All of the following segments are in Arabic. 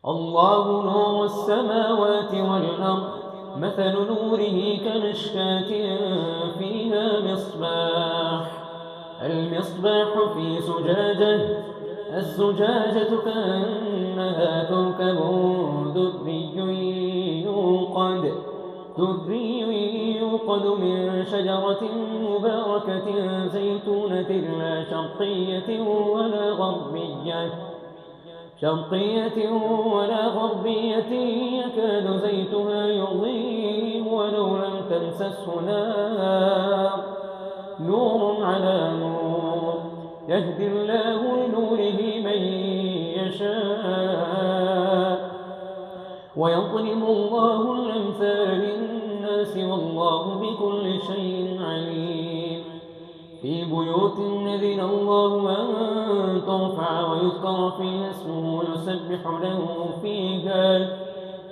الله نور السماوات والأرض مثل نوره كمشكاة فيها مصباح المصباح في زجاجة الزجاجة كأنها كوكب دري يوقد من شجرة مباركة زيتونة لا شرقية ولا غربية يكاد زيتها يضيء ولو لم تمسسه نور على نور يهدي الله لنوره من يشاء ويضرب الله الأمثال للناس والله بكل شيء عليم في بيوت أذن الله أن ترفع ويذكر فيها اسمه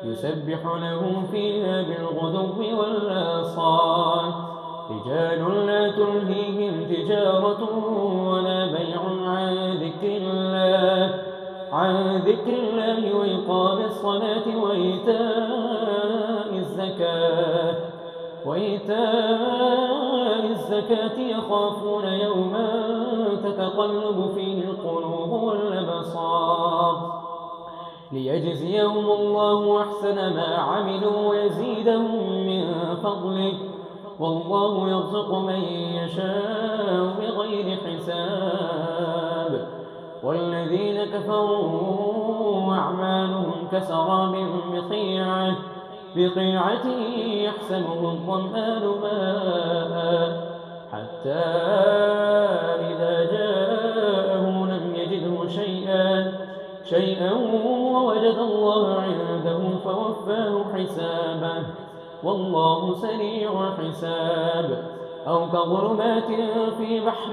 يسبح له فيها بالغدو والآصال رجال لا تلهيهم تجارة ولا بيع عن ذكر الله وإقام الصلاة وإيتاء الزكاة يخافون يوما تتقلب فيه القلوب والأبصار ليجزيهم الله أحسن ما عملوا ويزيدهم من فضله والله يرزق من يشاء بغير حساب والذين كفروا أعمالهم كسراب بقيعة يحسبه الظمآن ماء حتى إذا جاءه لم يجده شيئا ووجد الله عنده فوفاه حسابه والله سريع الحساب أو كظلمات في بحر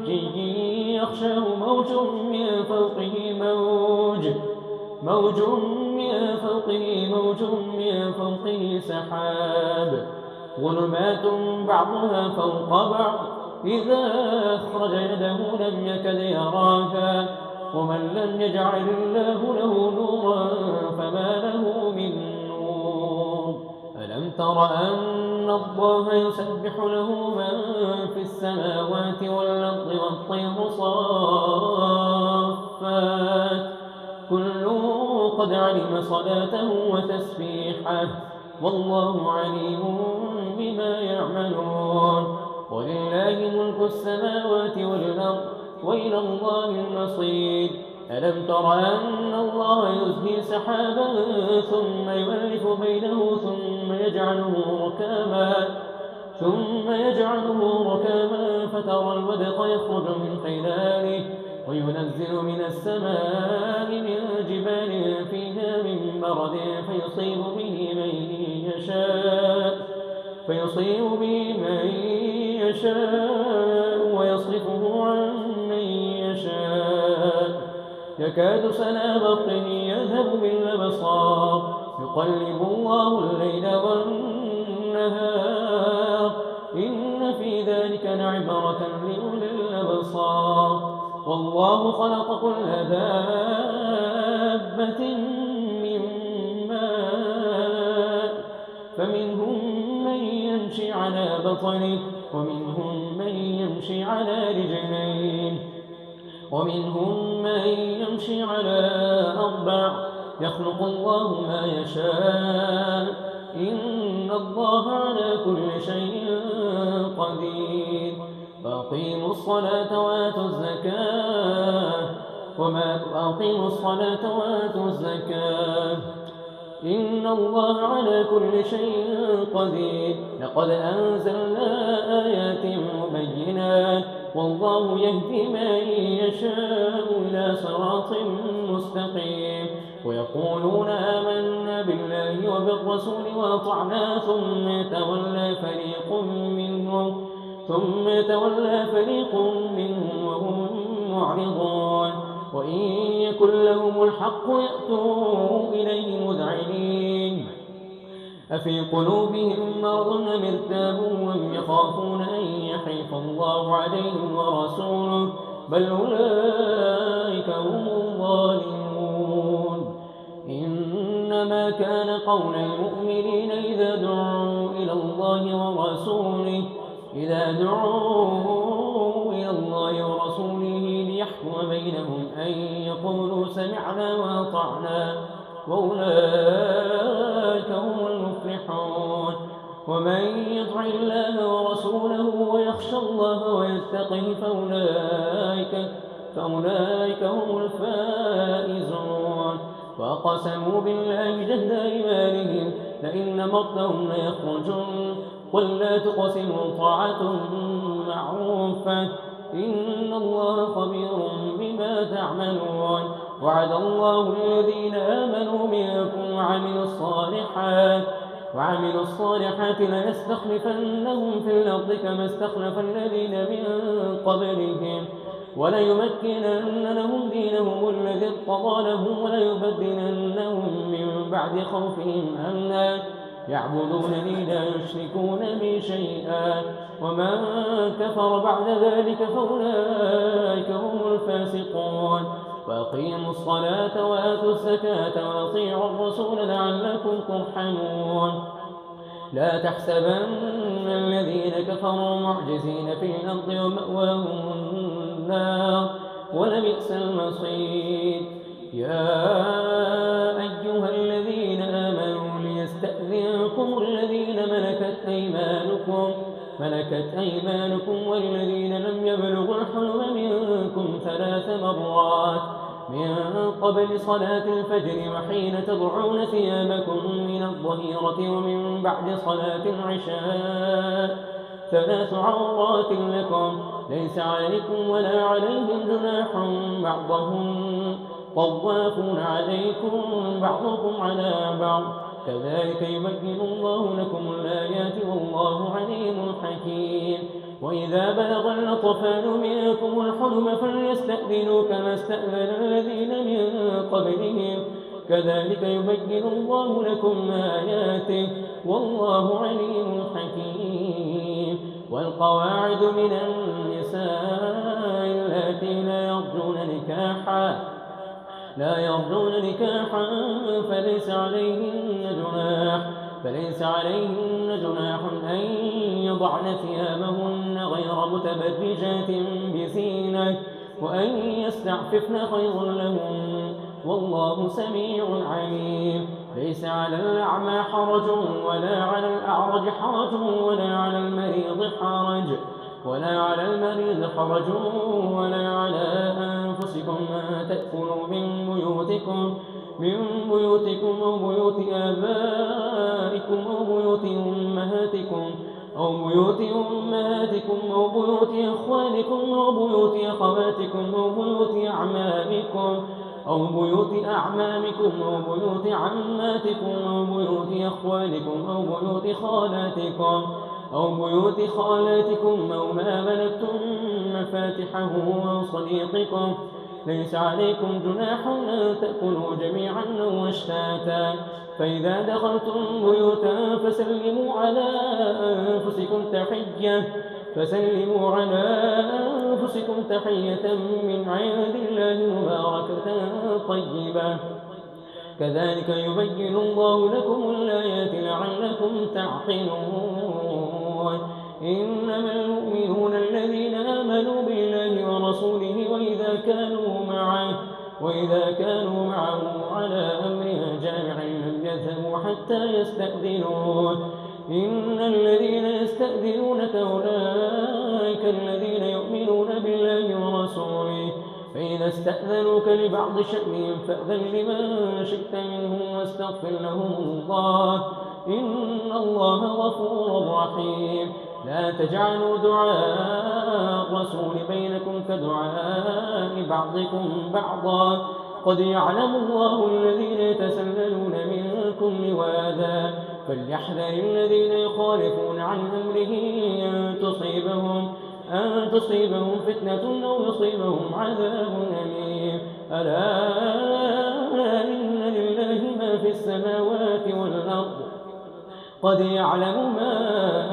لجي يغشاه موج من فوقه سحاب ظلمات بعضها فوق بعض إذا أخرج يده لم يكد يراها ومن لم يجعل الله له نورا فما له من نور ألم تر أن الله يسبح له من في السماوات والأرض والطير صافات كل قد علم صلاته وتسبيحه والله عليم بما يعملون ولله ملك السماوات والأرض وإلى الله المصير ألم تر أن الله يزجي سحابا ثم يؤلف بينه ثم يجعله ركاما فترى الودق يخرج من خلاله وينزل من السماء من جبال فيها من برد فيصيب به من يشاء ويصرفه عن من يشاء يكاد سنا برقه يذهب بالأبصار يقلب الله الليل والنهار إن في ذلك لعبرة لأولي الأبصار والله خلق كل دابة من ماء فمنهم من يمشي على بطنه ومنهم من يمشي على رجلين ومنهم من يمشي على أربع يخلق الله ما يشاء إن الله على كل شيء قدير فأقيموا الصلاة وآتوا الزكاة إن الله على كل شيء قدير لقد أنزلنا آيات مبينات والله يهدي من يشاء إلى صراط مستقيم ويقولون آمنا بالله وبالرسول وأطعنا ثم تولى فريق منهم وهم معرضون وإن يكن لهم الحق يأتوا إليه مذعنين أفي قلوبهم مرض أم ارتابوا أم يخافون أن يحيف الله عليهم ورسوله بل أولئك هم الظالمون إن كان قول المؤمنين إذا دعوا إلى الله ورسوله ليحكم بينهم أن يقولوا سمعنا وأطعنا وأولئك هم المفلحون. ومن يطع الله ورسوله ويخشى الله ويتقه فأولئك هم الفائزون. وأقسموا بالله جهد أيمانهم لئن أمرتهم ليخرجن قل لا تقسموا طاعة معروفة إن الله خبير بما تعملون. وعد الله الذين آمنوا منكم وعملوا الصالحات ليستخلفنهم في الأرض كما استخلف الذين من قبلهم وليمكنن لهم دينهم الذي ارتضى لهم وليبدلنهم من بعد خوفهم أمنا يعبدونني لا يشركون بي شيئا ومن كفر بعد ذلك فأولئك هم الفاسقون. وأقيموا الصلاة وآتوا الزكاة وأطيعوا الرسول لعلكم ترحمون. لا تحسبن الذين كفروا معجزين في الأرض ومأواهم النار ولبئس المصير. يا أيها الذين آمنوا ليستأذنكم الذين ملكت أيمانكم والذين لم يبلغوا الحلم منكم 3 مرات من قبل صلاة الفجر وحين تضعون ثيابكم من الظهيرة ومن بعد صلاة العشاء 3 عورات لكم ليس عليكم ولا عليهم جناح بعضهم طوافون عليكم بعضكم على بعض كذلك يبين الله لكم الآيات والله عليم حكيم. وإذا بلغ الأطفال منكم الحلم فليستأذنوا كما استأذن الذين من قبلهم كذلك يبين الله لكم آياته والله عليم حكيم. والقواعد من النساء اللاتي لا يرجون نكاحا فليس عليهن جناح أن يضعن ثيابهن غير متبرجات بزينة وأن يستعففن خير لهن والله سميع عليم. ليس على الأعمى حرج ولا على الأعرج حرج ولا على المريض حرج ولا على أنفسكم أن تأكلوا من بيوتكم أو بيوت آبائكم أو بيوت أمهاتكم أو بيوت إخوانكم أو بيوت أخواتكم أو بيوت أعمامكم أو بيوت أعمامكم أو بيوت عماتكم أو بيوت أخوالكم أو بيوت خالاتكم أو ما ملكتم مفاتحه أو صديقكم ليس عليكم جناح أن تأكلوا جميعا أو أشتاتا فإذا دخلتم بيوتا فسلموا على أنفسكم تحية من عند الله مباركة طيبة كذلك يبين الله لكم الآيات لعلكم تعقلون. إنما المؤمنون الذين آمنوا بالله ورسوله وإذا كانوا معه على أمر جامع لم يذهبوا حتى يستأذنوه. إن الذين يستأذنونك أولئك الذين يؤمنون بالله ورسوله فإذا استأذنوك لبعض شأنهم فأذن لمن شئت منهم واستغفر لهم الله إن الله غفور رحيم. لا تجعلوا دعاء الرسول بينكم كدعاء بعضكم بعضا قد يعلم الله الذين يتسللون منكم لواذا فليحذر الذين يخالفون عن أمره أن تصيبهم فتنة أو يصيبهم عذاب أليم. ألا إن لله ما في السماوات والأرض قد يعلم ما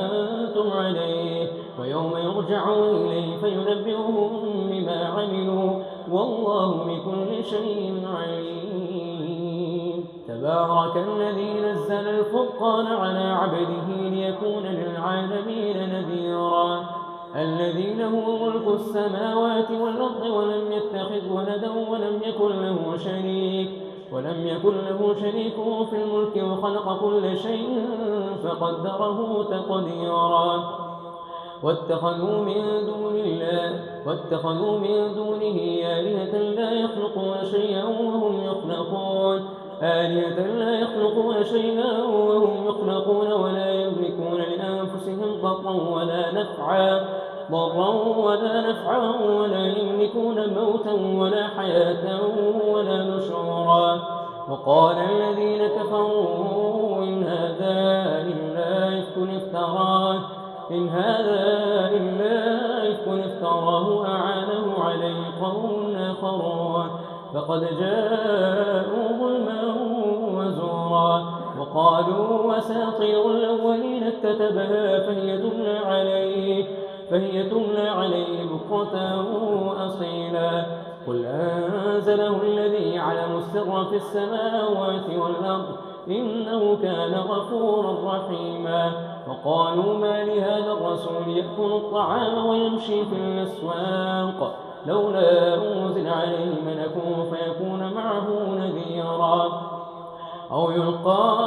أنتم عليه ويوم يرجعون إليه فينبئهم بما عملوا والله بكل شيء عليم. تبارك الذي نزل الفرقان على عبده ليكون للعالمين نذيرا الذي له ملك السماوات والأرض ولم يتخذ ولدا ولم يكن له شريك في الملك وخلق كل شيء فقدره تقديرا واتخذوا من دونه آلهة لا يخلقون شيئا وهم يخلقون ولا يملكون لأنفسهم ضرا ولا نفعا ولا يملكون موتا ولا حياة ولا نشورا وقال الذين كفروا إن هذا إلا إفك افتراه أعانه عليه قوم آخرون فقد جاءوا ظلما وزورا وقالوا أساطير الأولين اكتتبها فهي تملى عليه بكرة وأصيلا قل أنزله الذي يعلم السر في السماوات والأرض إنه كان غفورا رحيما وقالوا ما لهذا الرسول يأكل الطعام ويمشي في الأسواق لولا أنزل عليه ملك فيكون معه نذيرا أو يلقى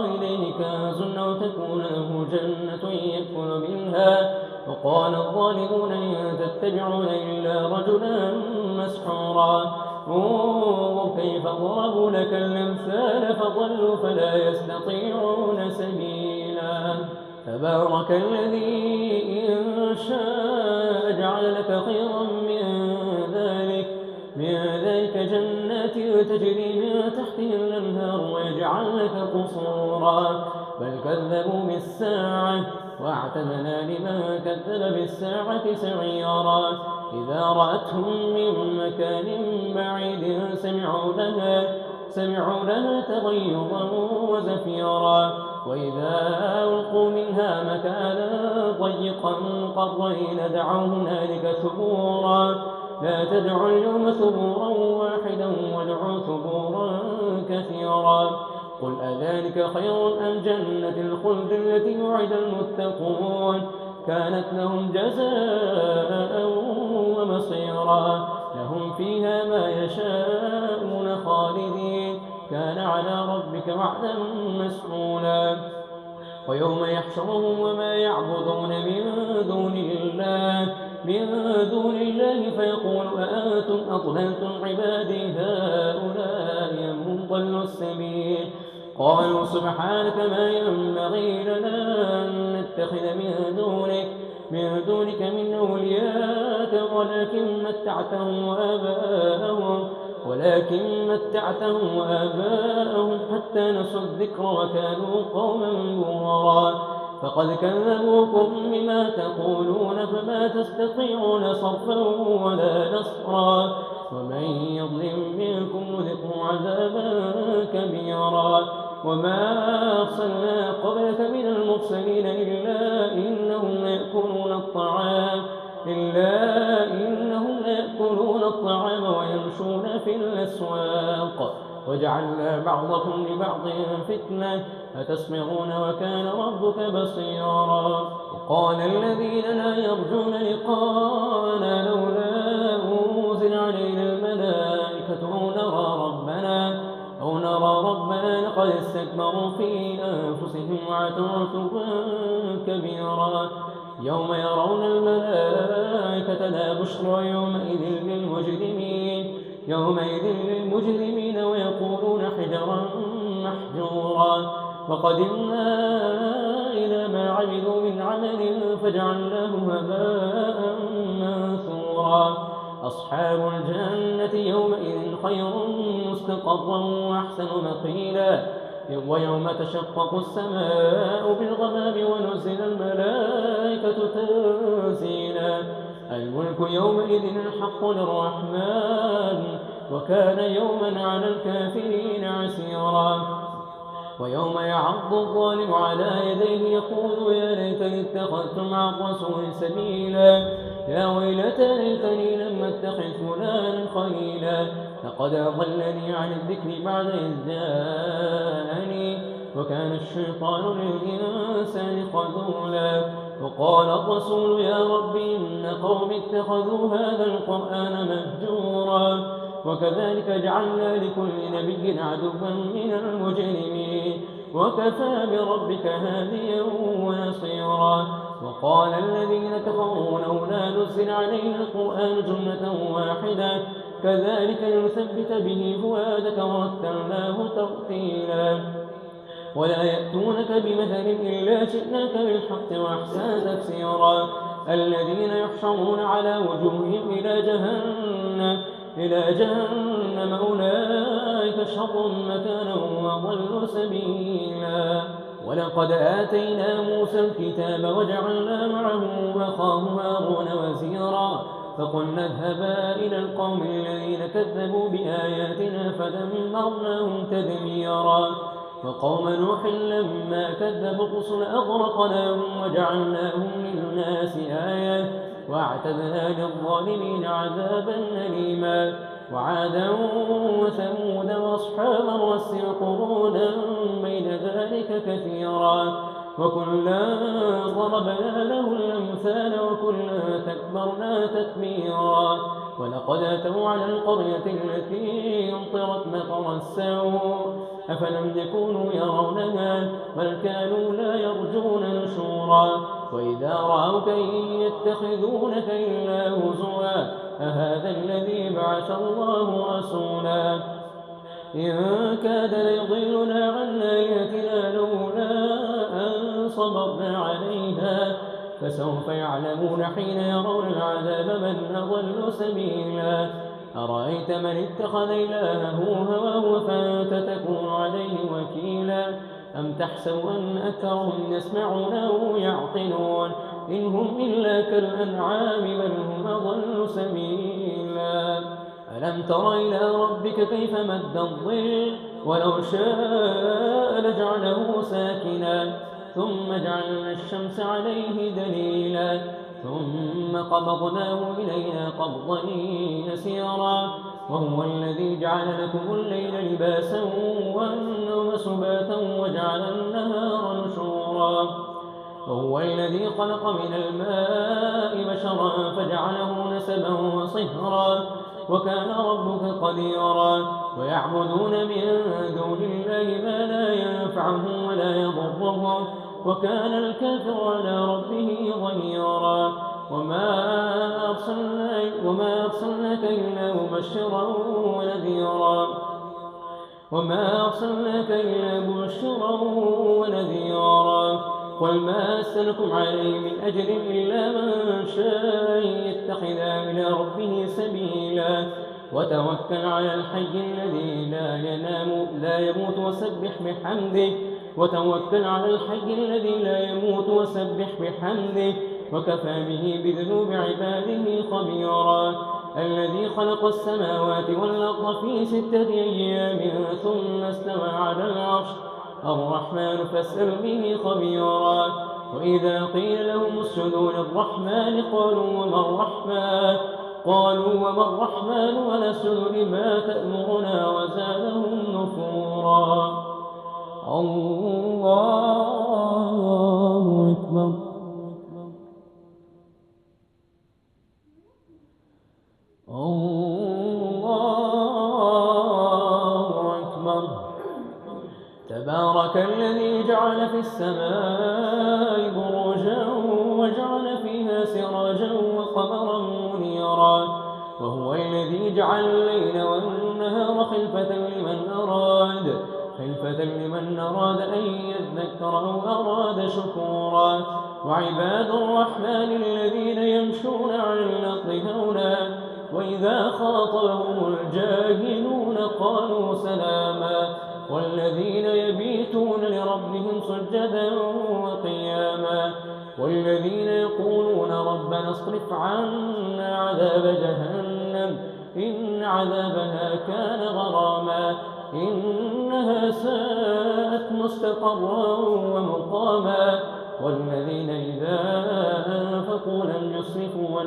إليه كنز أو تكون له جنة يأكل منها وقال الظالمون إن تتبعون إلا رجلا مسحورا انظر كيف ضربوا لك الأمثال فضلوا فلا يستطيعون سبيلا تبارك الذي إن شاء جعل لك خيرا من ذلك جنات تجري من تحتها الأنهار ويجعل لك قصورا بل كذبوا بالساعة واعتدنا لمن كذب بالساعة سعيرا إذا رأتهم من مكان بعيد سمعوا لها تغيظا وزفيرا وإذا ألقوا منها مكانا ضيقا مقرنين دعوا هنالك ثبورا لا تدعوا اليوم ثبورا واحدا وادعوا ثبورا كثيرا قل أذلك خير أم جنة الخلد التي وعد المتقون كانت لهم جزاء ومصيرا لهم فيها ما يشاءون خالدين كان على ربك وعدا مسئولا ويوم يحشرهم وما يعبدون من دون الله فيقول أأنتم أضللتم عبادي هؤلاء أم ضلوا السبيل قالوا سبحانك ما ينبغي لنا أن نتخذ من دونك من أولياء ولكن متعتهم وآباءهم حتى نسوا الذكر وكانوا قوما بورا فقد كذبوكم بما تقولون فما تستطيعون صرفا ولا نصرا ومن يظلم منكم نذقه عذابا كبيرا وما أرسلنا قبلك من المرسلين إلا إنهم ليأكلون الطعام ويمشون في الأسواق وجعلنا بعضكم لبعض فتنة أتصبرون وكان ربك بصيرا وقال الذين لا يرجون لقاءنا لولا أنزل علينا الملائكة أو نرى ربنا لقد استكبروا في أنفسهم وعتوا كبيرا يوم يرون الملائكة لا بشرى يومئذ للمجرمين ويقولون حجرا محجورا وقدمنا إلى ما عملوا من عمل فجعلناه هباء منثورا أصحاب الجنة يومئذ خير مستقرا وأحسن مقيلا ويوم تشقق السماء بالغمام ونزل الملائكة تنزيلا الملك يومئذ الحق للرحمن وكان يوما على الكافرين عسيرا ويوم يعض الظالم على يديه يقول يا ليتني اتخذت مع الرسول سبيلا يا ويلتى ليتني لم اتخذ فلانا خليلا لقد أضلني عن الذكر بعد إذ جاءني وكان الشيطان للإنسان خذولا وقال الرسول يا رب إن قوم اتخذوا هذا القرآن مهجورا وكذلك جعلنا لكل نبي عدوا من المجرمين وكفى بربك هاديا ونصيرا وقال الذين كفروا لولا نزل عليه القرآن جملة واحدة كذلك لنثبت به فؤادك ورتلناه ترتيلا ولا يأتونك بمثل إلا جئناك بالحق وأحسن تفسيرا الذين يحشرون على وجوههم إلى جهنم أولئك شر مكانا وضل سبيلا ولقد آتينا موسى الكتاب وجعلنا معه أخاه هارون وزيرا فقلنا اذهبا إلى القوم الذين كذبوا بآياتنا فدمرناهم تدميرا وقوم نوح لما كذبوا الرسل أغرقناهم وجعلناهم للناس آية واعتدنا للظالمين عذابا أليما وعادا وثمود وأصحاب الرس قرونا بين ذلك كثيرا وكلا ضربنا له الأمثال وكلا تكبرنا تكبيرا ولقد أتوا على القرية التي أمطرت مطر السوء أفلم يكونوا يرونها بل كانوا لا يرجون نشورا وإذا رأوك يتخذونك إلا هزوا أهذا الذي بعث الله رسولا إن كاد ليضلنا عن آياتنا لولا أن صبرنا عليها فسوف يعلمون حين يرون العذاب من أضل سبيلا أرأيت من اتخذ إلهه هواه فأنت تكون عليه وكيلا أم تحسب أن أكثرهم يسمعون أو يعقلون إن هم إلا كالأنعام بل هم أضل سبيلا ألم تر إلى ربك كيف مد الظل ولو شاء لجعله ساكنا ثم جعلنا الشمس عليه دليلا ثم قبضناه إلينا قبضا يسيرا وهو الذي جعل لكم الليل لباسا والنوم سباتا وجعل النهار نشورا وهو الذي خلق من الماء بشرا فجعله نسبا وصهرا وكان ربك قديرا ويعبدون من دون الله ما لا ينفعهم ولا يضرهم وكان الكافر على ربه ظهيرا وما أرسلناك إلا مبشرا ونذيرا قل ما أسألكم عليه من أجر إلا من شاء يتخذ إلى ربه سبيلا وتوكل على الحي الذي لا يموت وسبح بحمده وكفى به بذنوب عباده خبيرا الذي خلق السماوات والأرض في 6 أيام ثم استوى على العرش الرحمن فاسأل به خبيرا وإذا قيل لهم اسجدوا للرحمن قالوا وما الرحمن ونسجد لما تأمرنا وزادهم نفورا الله أكبر الله أكبر تبارك الذي جعل في السماء بروجا وجعل فيها سراجا وقمرا منيرا وهو الذي جعل الليل والنهار خلفة لمن أراد أن يذكر أو أراد شكورا وعباد الرحمن الذين يمشون على الأرض هونا وإذا خاطبهم الجاهلون قالوا سلاما والذين يبيتون لربهم سجدا وقياما والذين يقولون ربنا اصرف عنا عذاب جهنم إن عذابها كان غراما إنها ساءت مستقرا ومقاما والذين إذا أنفقوا لم يسرفوا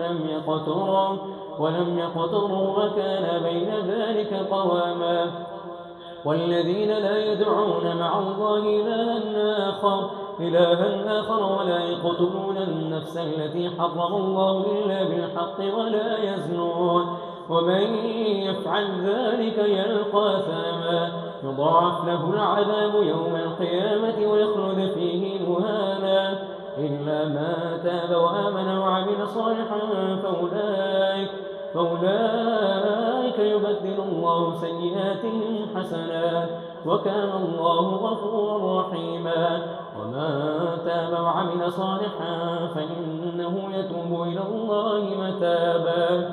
ولم يقتروا وكان بين ذلك قواما والذين لا يدعون مع الله إلها آخر ولا يقتلون النفس التي حرم الله إلا بالحق ولا يزنون ومن يفعل ذلك يلقى أثاما يضاعف له العذاب يوم القيامة ويخلد فيه مهانا إلا ما تاب وآمن وعمل صالحا فأولئك يبدل الله سيئاتهم حسنات وكان الله غفورا رحيما ومن تاب وعمل صالحا فإنه يتوب إلى الله متابا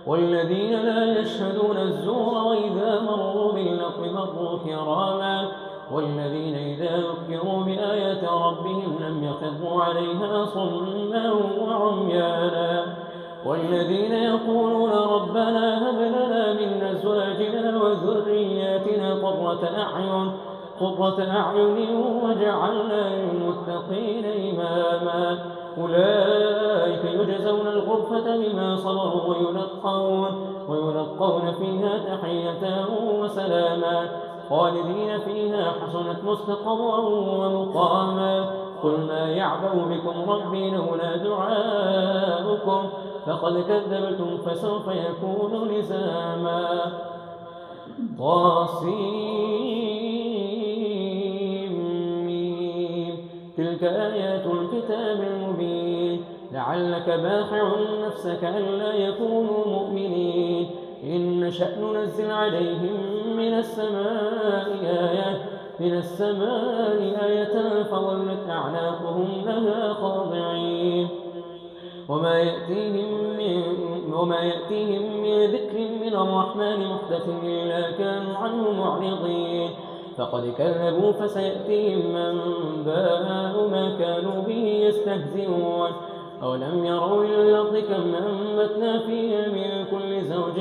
والذين لا يشهدون الزور وإذا مروا باللغو مروا كراما والذين إذا ذكروا بآيات ربهم لم يخروا عليها صما وعميانا والذين يقولون ربنا هب لنا من أزواجنا وذرياتنا قرة أعين واجعلنا للمتقين إماما أولئك يجزون الغرفة بما صبروا ويلقون فيها تحية وسلاما خالدين فيها حسنت مستقرا ومقاما قل ما يعبأ بكم ربي لولا دعاؤكم فقد كذبتم فسوف يكون لزاما تلك آيات الكتاب المبين لعلك باخع نفسك ألا يكونوا مؤمنين إن نشأ ننزل عليهم من السماء آية فظلت أعناقهم لها خاضعين وما يأتيهم من ذكر من الرحمن محدث إلا كانوا عنه معرضين فقد كذبوا فسيأتيهم أنباء ما كانوا به يستهزئون أولم يروا إلى الأرض كم أنبتنا فيها من كل زوج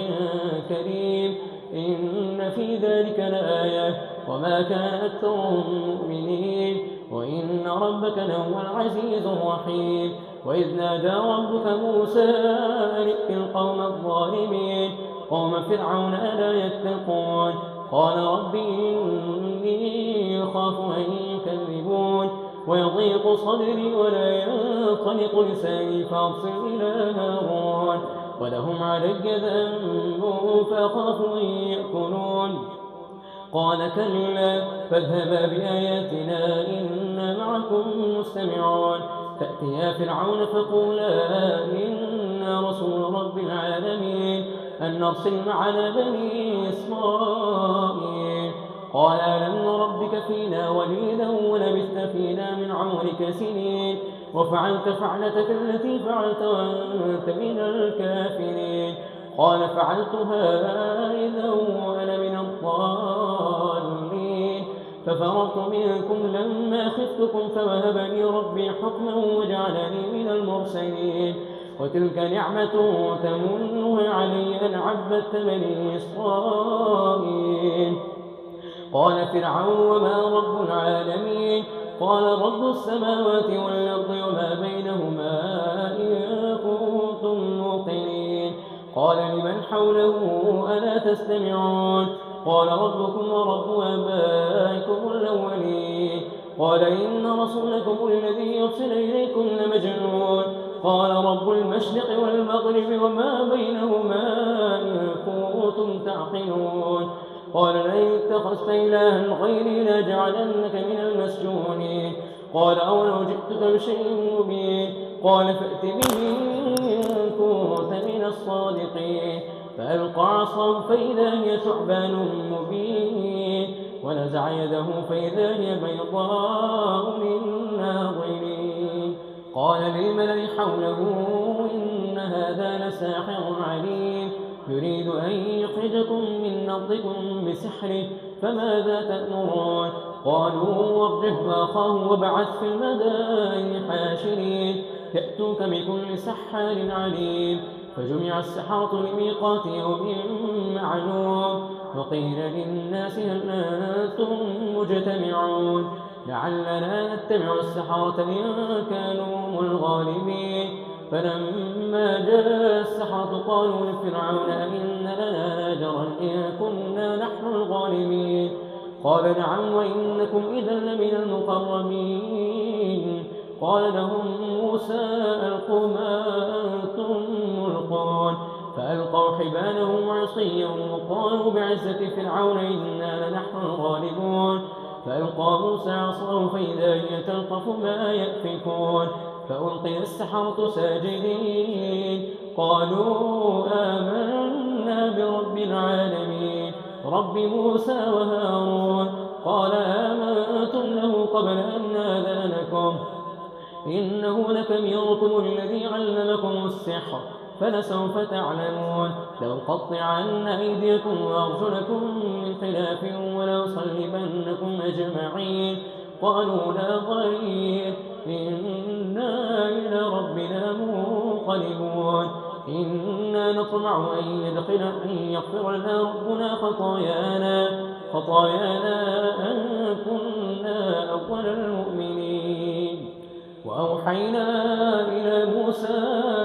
كريم إن في ذلك لآية وما كان أكثرهم مؤمنين وإن ربك لهو العزيز الرحيم وإذ نادى ربك موسى أن ائت القوم الظالمين قوم فرعون ألا يتقون قال رب إني أخاف أن يكذبون ويضيق صدري ولا ينطلق لساني فأرسل إلى هارون ولهم علي ذنب فأخاف أن يأكلون قال كلا فاذهبا بآياتنا إنا معكم مستمعون فأتيا فرعون فقولا إنا رسول رب العالمين أن نرسل معنا بني إسرائيل قال ألم نربك فينا وليدا ولبثت فينا من عمرك سنين وفعلت فعلتك التي فعلت وأنت من الكافرين قال فعلتها إذا وأنا من الضالين ففررت منكم لما خفتكم فوهب لي ربي حكما وجعلني من المرسلين وتلك نعمة تمنها علي أن عبدت بني إسرائيل قال فرعون وما رب العالمين قال رب السماوات والأرض وما بينهما إن كنتم موقنين قال لمن حوله ألا تستمعون قال ربكم ورب آبائكم الأولين قال إن رسولكم الذي يرسل إليكم لمجنون قال رب المشرق والمغرب وما بينهما إن كنتم تعقلون قال لئن اتخذت إلها غيري لأجعلنك من المسجونين قال أولو جئتك بشيء مبين قال فأت به إن كنت من الصادقين فألقى عصاه فإذا هي ثعبان مبين ونزع يده فإذا هي بيضاء للناظرين قال للملأ حوله إن هذا لساحر عليم يريد أن يخرجكم من أرضكم بسحره فماذا تأمرون قالوا وارجه وأخاه وابعث في المدائن حاشرين يأتوك بكل سحار عليم فجمع السحرة لميقات يوم معلوم وقيل للناس هل أنتم مجتمعون لعلنا نتبع السحرة إن كانوا هم الغالبين. فلما جاء السحرة قالوا لفرعون أئن لنا لأجرا إن كنا نحن الغالبين. قال نعم وإنكم إذا لمن المقربين. قال لهم موسى ألقوا ما أنتم ملقون. فألقوا حبالهم وعصيهم وقالوا بعزة فرعون إنا لنحن الغالبون. فألقى موسى عصاه فإذا هي تلقف ما يأفكون. فألقي السحرة ساجدين قالوا آمنا برب العالمين رب موسى وهارون. قال آمنتم له قبل أن آذن لكم إنه لكبيركم الذي علمكم السحر فلسوف تعلمون. لأقطعن أيديكم وأرجلكم من خلاف ولأصلبنكم أجمعين. قالوا لا ضير إنا إلى ربنا منقلبون. إنا نطمع أن يغفر لنا ربنا خطايانا أن كنا أول المؤمنين. وأوحينا إلى موسى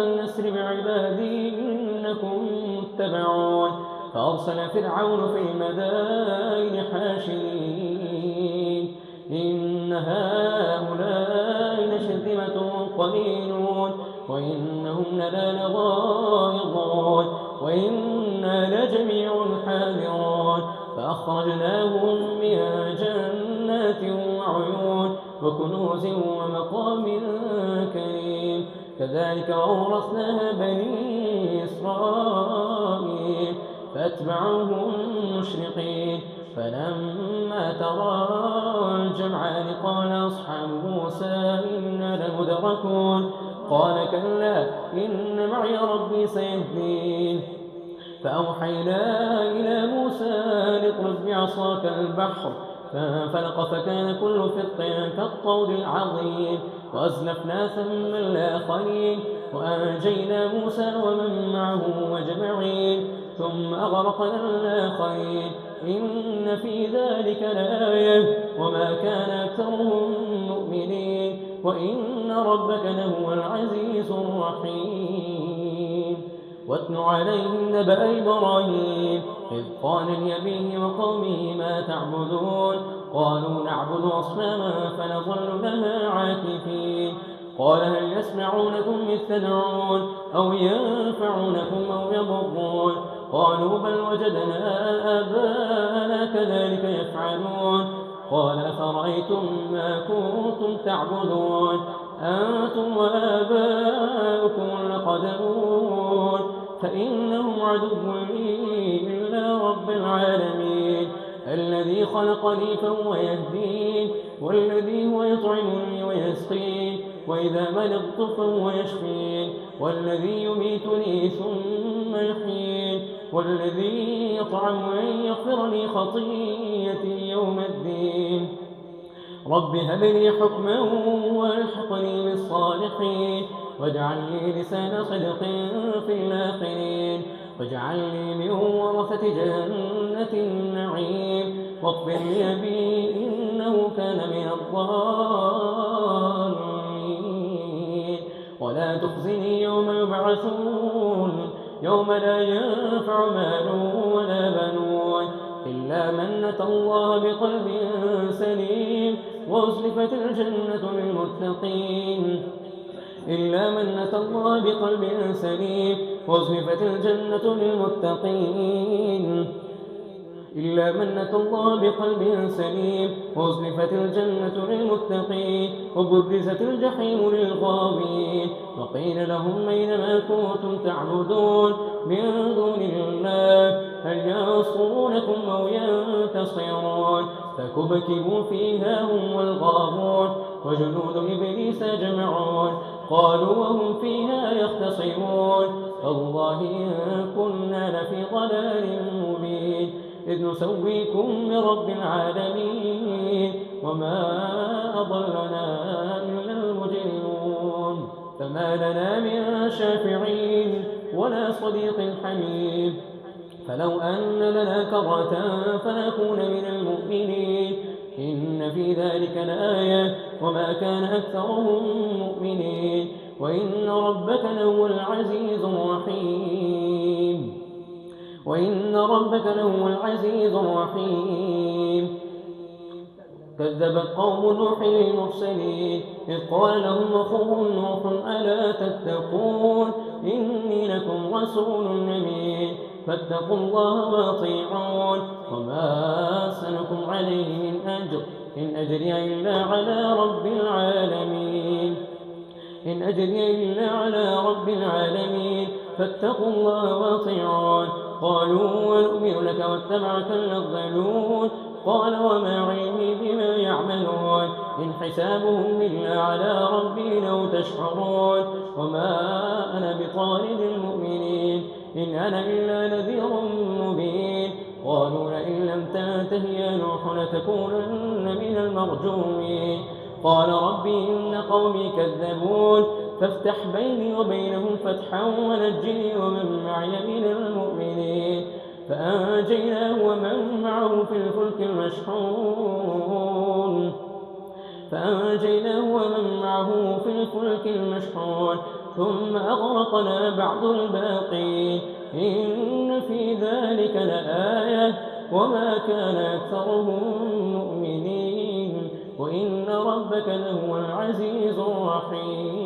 أن أسر بعبادي إنكم متبعون. فأرسل فرعون في المدائن حاشرين إن هؤلاء لشرذمة قليلون وإنهم لنا لغائظون وإنا لجميع حاذرون. فأخرجناهم من جنات وعيون وكنوز ومقام كريم. كذلك أورثناها بني إسرائيل فأتبعوهم مشرقين. فلما ترى الجمعان قال أصحاب موسى إنا لمدركون. قال كلا إن معي ربي سيهدين. فأوحينا إلى موسى اضرب بعصاك البحر فانفلق فكان كل فرق كالطود العظيم. وأزلفنا ثم الآخرين وأنجينا موسى ومن معه أجمعين ثم أغرقنا الآخرين. إن في ذلك لآية وما كان أكثرهم مؤمنين وإن ربك لهو العزيز الرحيم. واتل عليهم نبأ إبراهيم إذ قال لأبيه وقومه ما تعبدون. قالوا نعبد أصناما فنظل لها عاكفين. قال هل يسمعونكم إذ تدعون أو ينفعونكم أو يضرون. قالوا بل وجدنا آباءنا كذلك يفعلون. قال أفرأيتم ما كنتم تعبدون أنتم وآباؤكم الأقدمون فإنهم عدو لي إلا رب العالمين الذي خلقني فهو يهدين والذي هو يطعمني ويسقين وإذا مرضت فهو يشفين والذي يميتني ثم يحيين والذي يطعم أن يغفر لي خطيئتي يوم الدين. رب هب لي حكما والحقني بالصالحين واجعل لي لسان صدق في الآخرين واجعلني من ورثة جنة النعيم واغفر لي أبي إنه كان من الضالين ولا تخزني يوم يبعثون يوم لا ينفع مال ولا بنون إلا من أتى الله بقلب سليم وأزلفت الجنة للمتقين. إلا من أتى الله بقلب سليم وأزلفت الجنة للمتقين. إلا من أتى الله بقلب سليم وأزلفت الجنة للمتقين وبرزت الجحيم للغاوين وقيل لهم أينما كنتم تعبدون من دون الله هل ينصرونكم أو ينتصرون فكبكبوا فيها هم والغاوون وجنود إبليس أجمعون قالوا وهم فيها يختصمون تالله إن كنا لفي ضلال مبين إذ نسويكم برب العالمين وما أضلنا إلا المجرمون فما لنا من شافعين ولا صديق حميم فلو أن لنا كرة فنكون من المؤمنين إن في ذلك لآية وما كان أكثرهم مؤمنين وإن ربك لهو العزيز الرحيم كذبت قوم نوح المرسلين إذ قال لهم أخوهم نوح ألا تتقون إني لكم رسول أمين فاتقوا الله وأطيعون وما أسألكم عليه من أجر إن أجري إلا على رب العالمين فاتقوا الله وأطيعون قالوا ونؤمن لك واتبعك الأرذلون قال وما علمي بما يعملون إن حسابهم إلا على ربي لو تشعرون وما أنا بطارد المؤمنين إن أنا إلا نذير مبين قالوا لئن لم تنته يا نوح لتكونن من المرجومين قال ربي إن قومي كذبون فافتح بيني وبينهم فتحا ونجني ومن معي من المؤمنين فأنجيناه ومن معه في الفلك المشحون ثم أغرقنا بعض الباقين إن في ذلك لآية وما كان أكثرهم مؤمنين وإن ربك لهو العزيز الرحيم